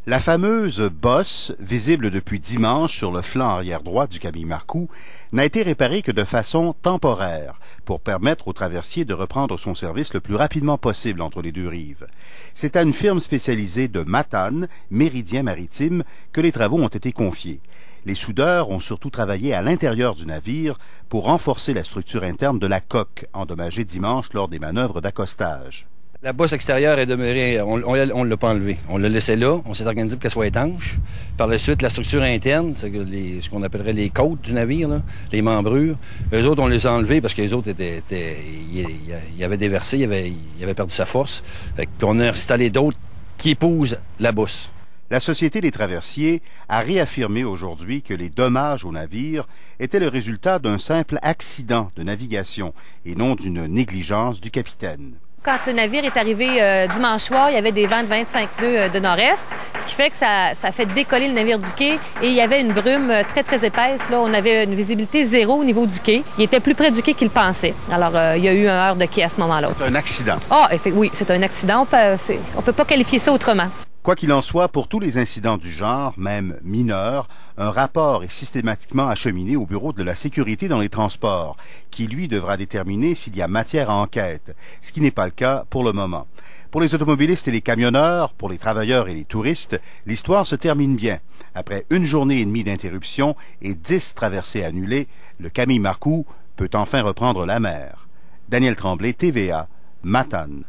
La fameuse bosse, visible depuis dimanche sur le flanc arrière droit du Camille Marcoux, n'a été réparée que de façon temporaire pour permettre au traversier de reprendre son service le plus rapidement possible entre les deux rives. C'est à une firme spécialisée de Matane, Méridien Maritime, que les travaux ont été confiés. Les soudeurs ont surtout travaillé à l'intérieur du navire pour renforcer la structure interne de la coque, endommagée dimanche lors des manœuvres d'accostage. La bosse extérieure est demeurée, on ne l'a pas enlevée. On l'a laissé là, on s'est organisé pour qu'elle soit étanche. Par la suite, la structure interne, c'est ce qu'on appellerait les côtes du navire, là, les membrures, eux autres, on les a enlevés parce que les autres il avait déversé, il avait perdu sa force. Puis on a installé d'autres qui épousent la bosse. La Société des traversiers a réaffirmé aujourd'hui que les dommages au navire étaient le résultat d'un simple accident de navigation et non d'une négligence du capitaine. Quand le navire est arrivé dimanche soir, il y avait des vents de 25 nœuds de nord-est, ce qui fait que ça fait décoller le navire du quai et il y avait une brume très, très épaisse. Là, on avait une visibilité zéro au niveau du quai. Il était plus près du quai qu'il pensait. Alors, il y a eu un heurt de quai à ce moment-là. C'est un accident. Oui, c'est un accident. On peut pas qualifier ça autrement. Quoi qu'il en soit, pour tous les incidents du genre, même mineurs, un rapport est systématiquement acheminé au Bureau de la sécurité dans les transports, qui lui devra déterminer s'il y a matière à enquête, ce qui n'est pas le cas pour le moment. Pour les automobilistes et les camionneurs, pour les travailleurs et les touristes, l'histoire se termine bien. Après une journée et demie d'interruption et 10 traversées annulées, le Camille Marcoux peut enfin reprendre la mer. Daniel Tremblay, TVA, Matane.